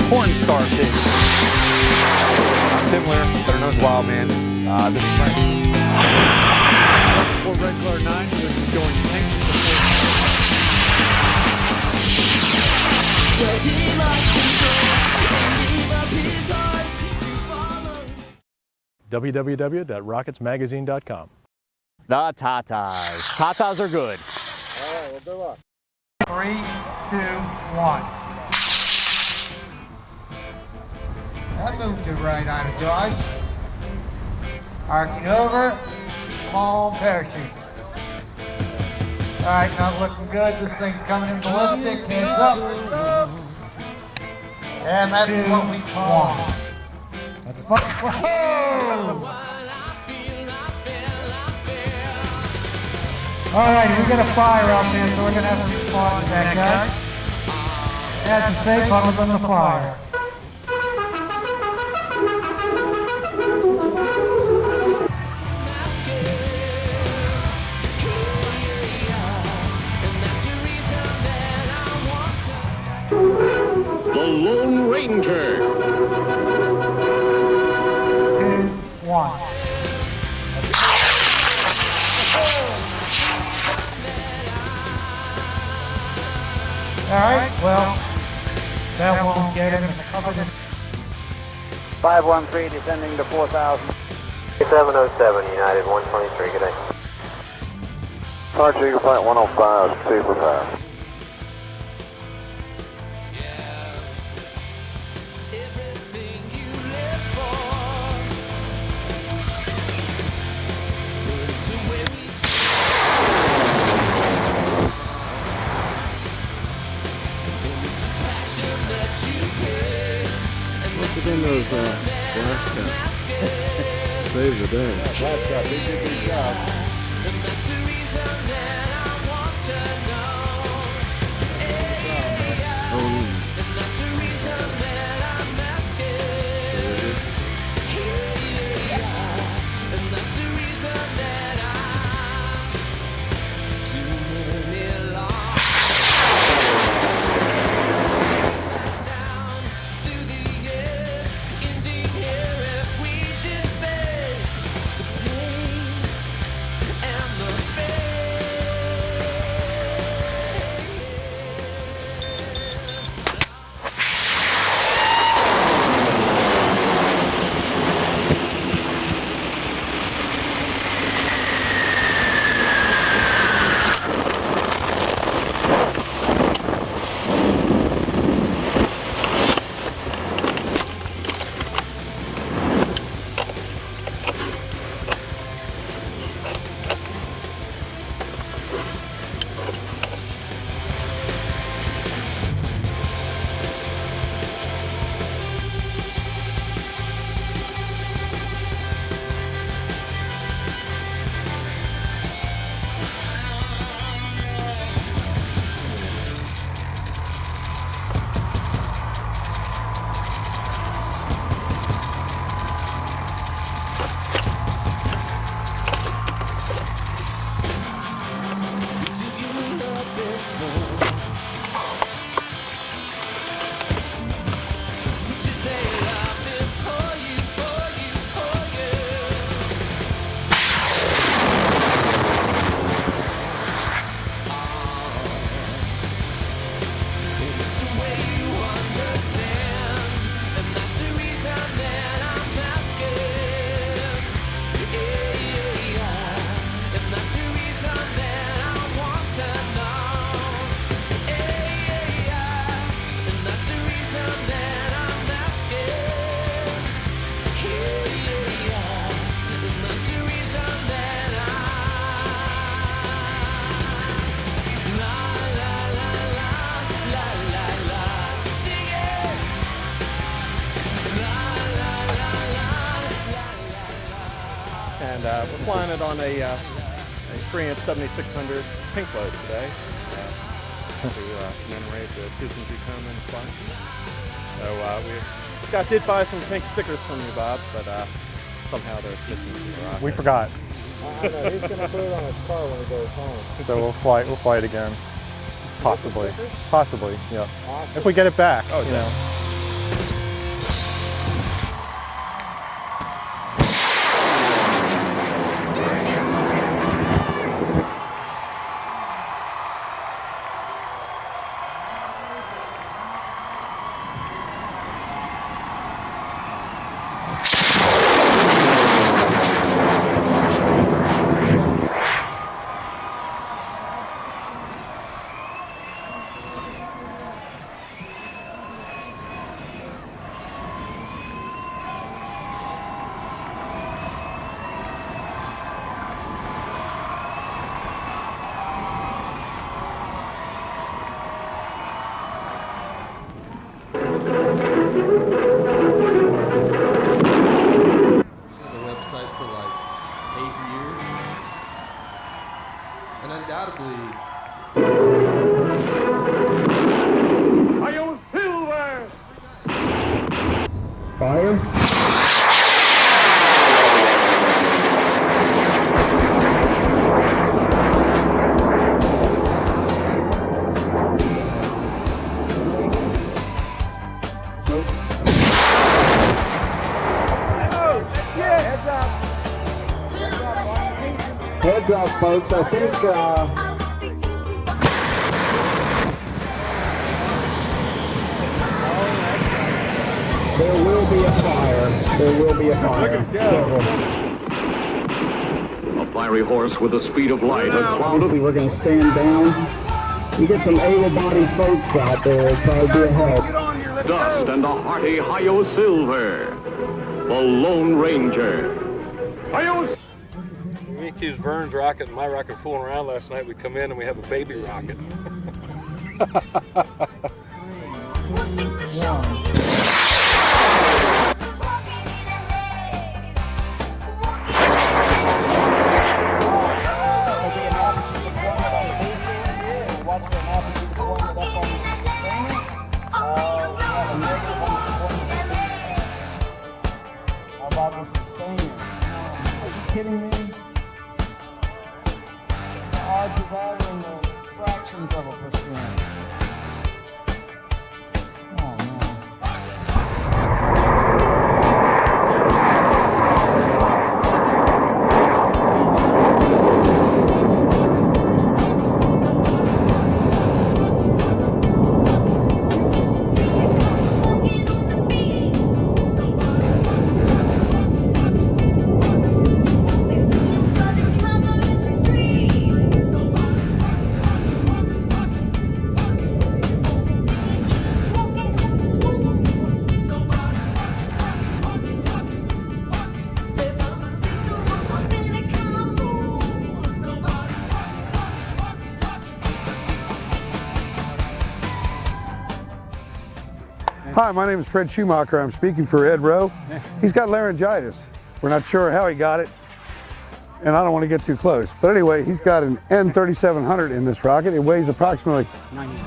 porn star pig. I'm Tim Lear, better known as Wild Man. This is Frank. For Red Glare 9, we're just going tank www.rocketsmagazine.com. The Tatas. Tatas are good. All right, well, good luck. 3, 2, 1. That moved to right on the dodge. Arcing over. Come on, parachute. All right, not looking good. This thing's coming in ballistic. Hands up. And that's what we call. That's fun. Whoa! All right, we got a fire out there, so we're gonna have to respond to that, guys. That's a safe other than the fire. The Lone Ranger. 2, 1. All right, well, that won't get him covered in 513 descending to 4,000. 707 United 123, good day. Sergeant Eagle Flight 105, super fast. What's in those black caps? Save the day. Black cap, they did a good job. And we're flying it on a 3-inch 7600 pink load today to commemorate the Susan G. Komen flight. So Scott did buy some pink stickers from you, Bob, but somehow they're missing from the rocket. We forgot. I know, he's going to put it on his car when he goes home. So we'll fly it again. Possibly. Possibly, yeah. Awesome. If we get it back, Oh, you know. the website for like 8 years. And undoubtedly, Fire. Heads up, folks. I think there will be a fire. There will be a fire. A fiery horse with the speed of light has Obviously, we're going to stand down. You get some able-bodied folks out there, it'll probably be a help. dust and a hearty Hi-Yo Silver, the Lone Ranger. Hi-Yo! We accused Vern's rocket and my rocket fooling around last night. We come in and we have a baby rocket. How about the sustainer? Are you kidding me? The odds of that are in the fractions of a percent. Oh no. Hi, my name is Fred Schumacher. I'm speaking for Ed Rowe. He's got laryngitis. We're not sure how he got it, and I don't want to get too close. But anyway, he's got an N3700 in this rocket. It weighs approximately 90.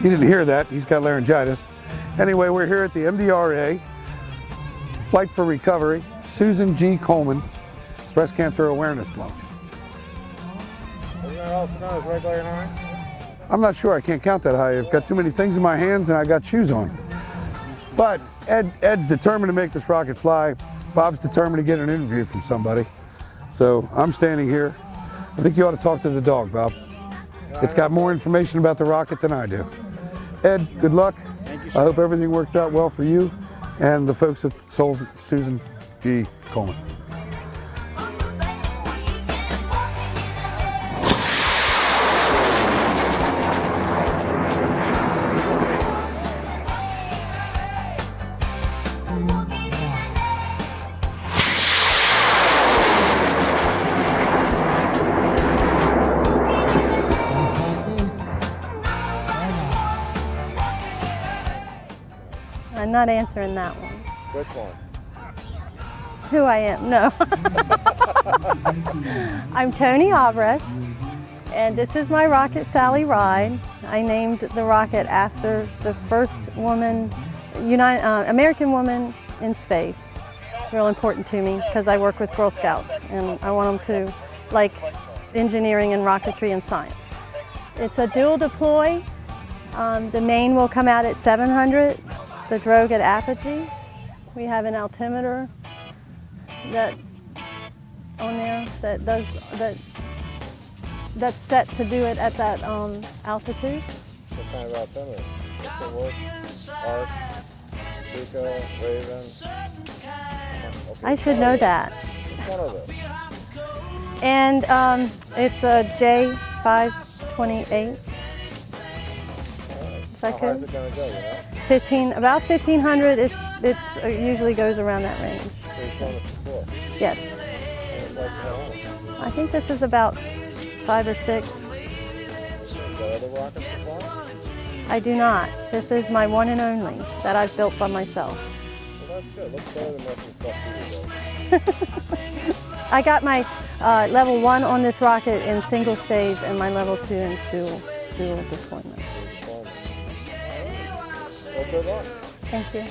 You didn't hear that. He's got laryngitis. Anyway, we're here at the MDRA Flight for Recovery, Susan G. Komen Breast Cancer Awareness Lunch. I'm not sure, I can't count that high. I've got too many things in my hands and I got shoes on. But Ed's determined to make this rocket fly. Bob's determined to get an interview from somebody. So I'm standing here. I think you ought to talk to the dog, Bob. It's got more information about the rocket than I do. Ed, good luck. Thank you, I hope everything works out well for you and the folks at Susan G. Komen. I'm not answering that one. Which one? Who I am? No. I'm Tony Albrecht, and this is my rocket, Sally Ride. I named the rocket after the first woman, American woman in space. It's real important to me because I work with Girl Scouts, and I want them to like engineering and rocketry and science. It's a dual deploy. The main will come out at 700. The drogue at apogee. We have an altimeter that on there that's set to do it at that altitude. What kind of altimeter? Arc, Pico, Raven. I should know that. Which one of those? And it's a J528. How high is it going to go, you know? About 1,500. It usually goes around that range. So you've flown this before? Yes. I think this is about 5 or 6. Is there other rockets to fly? I do not. This is my one and only that I've built by myself. Well, that's good. Looks better than nothing stuff I got my level 1 on this rocket in single stage and my level 2 in dual deployment. Well, good luck. Thank you.